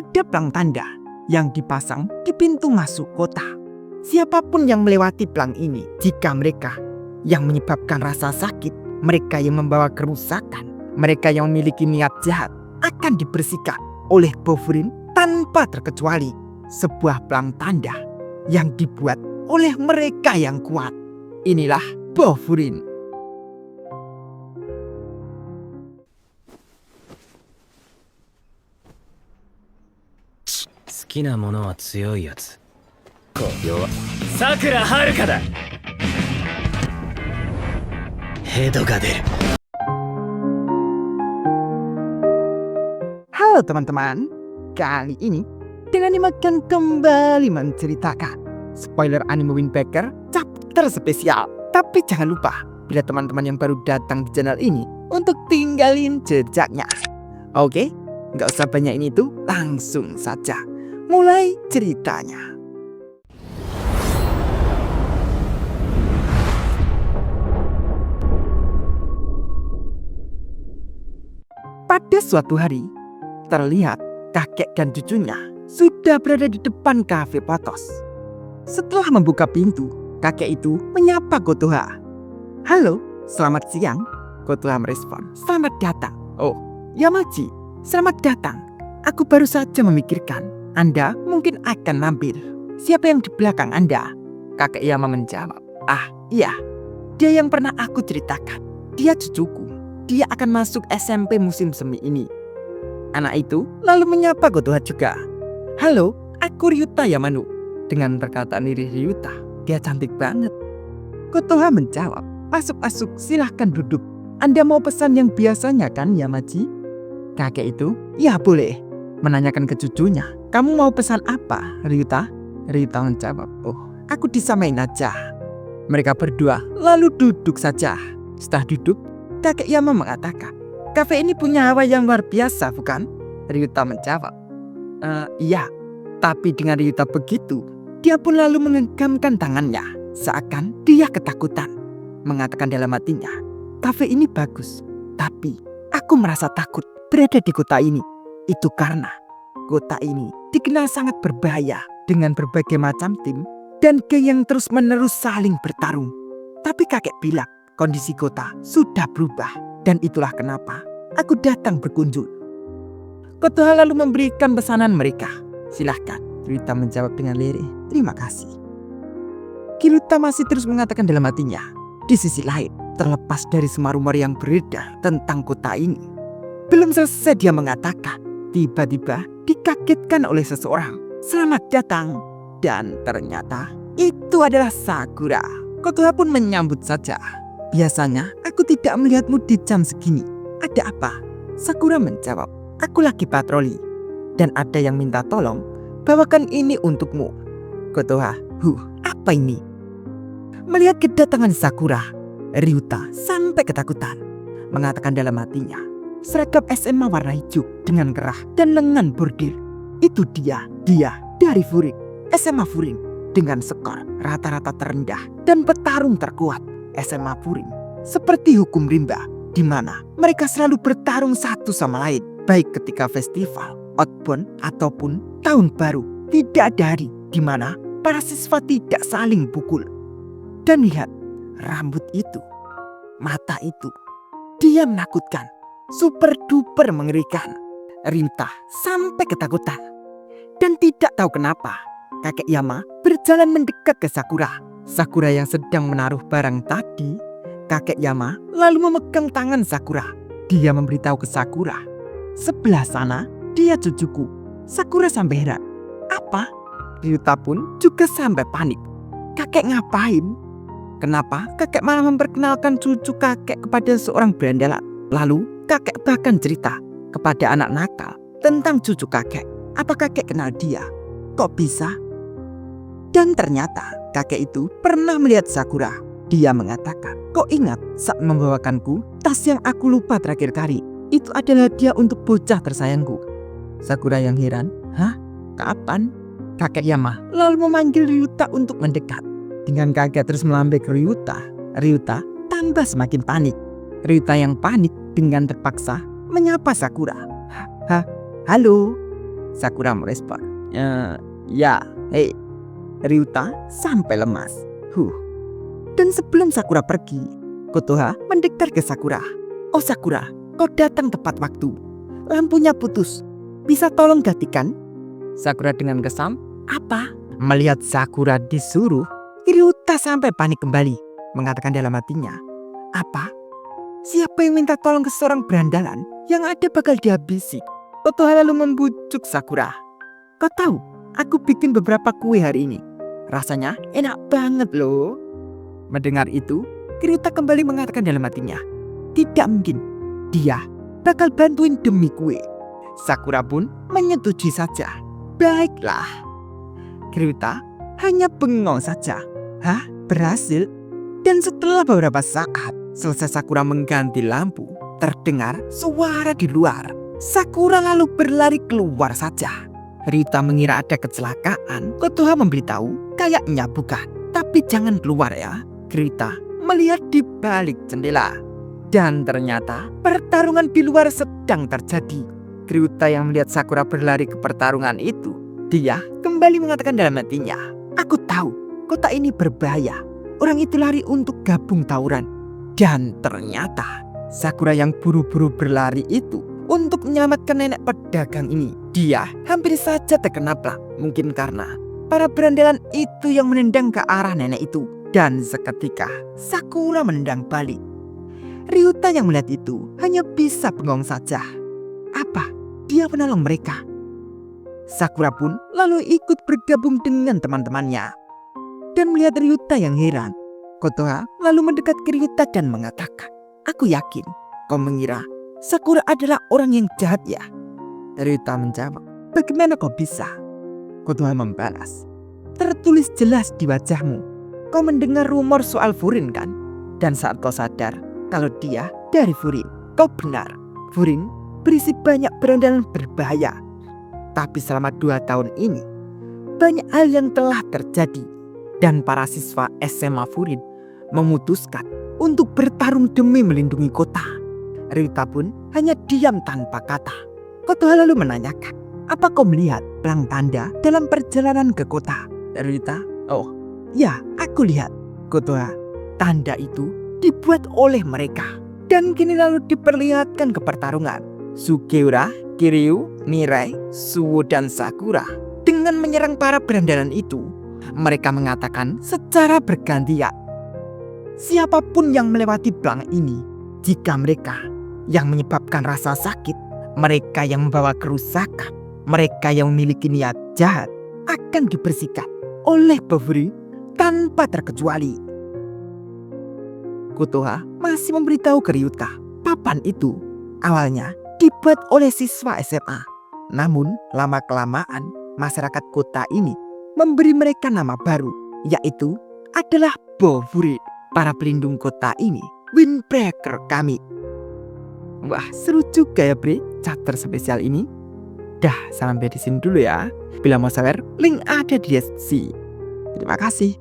ada plang tanda yang dipasang di pintu masuk kota. Siapapun yang melewati plang ini, jika mereka yang menyebabkan rasa sakit, mereka yang membawa kerusakan, mereka yang memiliki niat jahat, akan dibersihkan oleh Bofurin tanpa terkecuali. Sebuah plang tanda yang dibuat oleh mereka yang kuat. Inilah Bofurin. 好きなものは強いやつ。弱。さくらはるかだ。ヘドが出る。 Halo teman-teman, kali ini dengan dimakan kembali menceritakan spoiler anime Windbreaker chapter spesial. Tapi jangan lupa, bila teman-teman yang baru datang di channel ini, untuk tinggalin jejaknya. Oke, nggak usah banyak ini tuh, langsung saja mulai ceritanya. Pada suatu hari, terlihat kakek dan cucunya sudah berada di depan kafe Potos. Setelah membuka pintu, kakek itu menyapa Kotoha. "Halo, selamat siang." Kotoha merespon, "Selamat datang." "Oh, Yamaji, selamat datang. Aku baru saja memikirkan Anda mungkin akan mampir. Siapa yang di belakang Anda?" Kakek Yama menjawab, "Ah, iya, dia yang pernah aku ceritakan. Dia cucuku. Dia akan masuk SMP musim semi ini." Anak itu lalu menyapa Kotoha juga. "Halo, aku Ryuta Yamano." Dengan perkataan lirih Ryuta, "Dia cantik banget." Kotoha menjawab, "Masuk-masuk, silahkan duduk. Anda mau pesan yang biasanya kan, Yamaji?" Kakek itu, "Ya boleh." Menanyakan ke cucunya, "Kamu mau pesan apa, Ryuta?" Ryuta menjawab, "Oh, aku disamain aja." Mereka berdua lalu duduk saja. Setelah duduk, kakek Yama mengatakan, "Kafe ini punya hawa yang luar biasa, bukan?" Ryuta menjawab, "Iya." Tapi dengan Ryuta begitu, dia pun lalu menggenggamkan tangannya, seakan dia ketakutan. Mengatakan dalam hatinya, "Kafe ini bagus, tapi aku merasa takut berada di kota ini. Itu karena kota ini dikenal sangat berbahaya dengan berbagai macam tim dan geng yang terus-menerus saling bertarung. Tapi kakek bilang kondisi kota sudah berubah, dan itulah kenapa aku datang berkunjung." Kotoha lalu memberikan pesanan mereka. "Silahkan." Ryuta menjawab dengan lirih, "Terima kasih." Ryuta masih terus mengatakan dalam hatinya, di sisi lain, terlepas dari semua rumor yang beredar tentang kota ini, belum selesai dia mengatakan, tiba-tiba dikagetkan oleh seseorang. "Selamat datang." Dan ternyata itu adalah Sakura. Kotoha pun menyambut saja. "Biasanya aku tidak melihatmu di jam segini. Ada apa?" Sakura menjawab, "Aku lagi patroli, dan ada yang minta tolong bawakan ini untukmu." Kotoha, apa ini?" Melihat kedatangan Sakura, Ryuta sampai ketakutan. Mengatakan dalam hatinya, seragam SMA warna hijau dengan kerah dan lengan bordir. Itu dia dari Furin, SMA Furin, dengan skor rata-rata terendah dan petarung terkuat. SMA Furin seperti hukum rimba, di mana mereka selalu bertarung satu sama lain, baik ketika festival, outbound, ataupun tahun baru. Tidak ada hari di mana para siswa tidak saling pukul. Dan lihat, rambut itu, mata itu, dia menakutkan, super duper mengerikan. Ryuta sampai ketakutan. Dan tidak tahu kenapa, kakek Yama berjalan mendekat ke Sakura. Sakura yang sedang menaruh barang tadi. Kakek Yama lalu memegang tangan Sakura. Dia memberitahu ke Sakura, "Sebelah sana dia cucuku." Sakura sampai heran. "Apa?" Ryuta pun juga sampai panik. Kakek ngapain? Kenapa kakek malah memperkenalkan cucu kakek kepada seorang berandalan? Lalu kakek bahkan cerita kepada anak nakal tentang cucu kakek. Apa kakek kenal dia? Kok bisa? Dan ternyata kakek itu pernah melihat Sakura. Dia mengatakan, "Kok ingat saat membawakanku tas yang aku lupa terakhir kali? Itu adalah hadiah untuk bocah tersayangku." Sakura yang heran, "Hah? Kapan?" Kakek Yama lalu memanggil Ryuta untuk mendekat. Dengan kakek terus melambai ke Ryuta, Ryuta tambah semakin panik. Ryuta yang panik dengan terpaksa menyapa Sakura. Halo?" Sakura merespon. Ya, hei. Ryuta sampai lemas. Dan sebelum Sakura pergi, Kotoha mendekat ke Sakura. Oh Sakura, kau datang tepat waktu. Lampunya putus. Bisa tolong gantikan? Sakura dengan kesam. Apa? Melihat Sakura disuruh, Ryuta sampai panik kembali. Mengatakan dalam hatinya, apa? Siapa yang minta tolong ke seorang berandalan yang ada bakal dihabisi? Kotoha lalu membujuk Sakura. Kau tahu, aku bikin beberapa kue hari ini. Rasanya enak banget loh. Mendengar itu, Ryuta kembali mengatakan dalam hatinya, tidak mungkin. Dia bakal bantuin demi kue. Sakura pun menyetujui saja. Baiklah. Ryuta hanya bengong saja. Hah? Berhasil? Dan setelah beberapa saat, selesai Sakura mengganti lampu, terdengar suara di luar. Sakura lalu berlari keluar saja. Ryuta mengira ada kecelakaan. Kotoha memberitahu, kayaknya bukan. Tapi jangan keluar ya. Ryuta melihat di balik jendela. Dan ternyata pertarungan di luar sedang terjadi. Ryuta yang melihat Sakura berlari ke pertarungan itu, dia kembali mengatakan dalam hatinya, aku tahu kota ini berbahaya. Orang itu lari untuk gabung tawuran. Dan ternyata Sakura yang buru-buru berlari itu untuk menyelamatkan nenek pedagang ini. Dia hampir saja terkena plak. Mungkin karena para berandalan itu yang menendang ke arah nenek itu. Dan seketika Sakura menendang balik. Ryuta yang melihat itu hanya bisa bengong saja. Apa? Dia menolong mereka. Sakura pun lalu ikut bergabung dengan teman-temannya. Dan melihat Ryuta yang heran, Kotoha lalu mendekat ke Ryuta dan mengatakan, aku yakin kau mengira Sakura adalah orang yang jahat ya? Ryuta menjawab, bagaimana kau bisa? Kotoha membalas, tertulis jelas di wajahmu. Kau mendengar rumor soal Furin kan? Dan saat kau sadar kalau dia dari Furin, kau benar. Furin berisi banyak berandalan berbahaya. Tapi selama 2 tahun ini, banyak hal yang telah terjadi. Dan para siswa SMA Furin memutuskan untuk bertarung demi melindungi kota. Ryuta pun hanya diam tanpa kata. Kotoha lalu menanyakan, apa kau melihat pelang tanda dalam perjalanan ke kota? Ryuta, oh ya aku lihat. Kotoha, tanda itu dibuat oleh mereka. Dan kini lalu diperlihatkan ke pertarungan. Sugiura, Kiryu, Mirai, Suwo dan Sakura dengan menyerang para berandalan itu. Mereka mengatakan secara bergantian, siapapun yang melewati pelang ini, jika mereka yang menyebabkan rasa sakit, mereka yang membawa kerusakan, mereka yang memiliki niat jahat, akan dibersihkan oleh Bofuri tanpa terkecuali. Kotoha masih memberitahu ke Ryuta, papan itu awalnya dibuat oleh siswa SMA. Namun lama-kelamaan masyarakat kota ini memberi mereka nama baru, yaitu adalah Bofuri. Para pelindung kota ini, windbreaker kami. Wah, seru juga ya Bre, chapter spesial ini. Dah, sampai di sini dulu ya. Bila mau share, link ada di deskripsi. Terima kasih.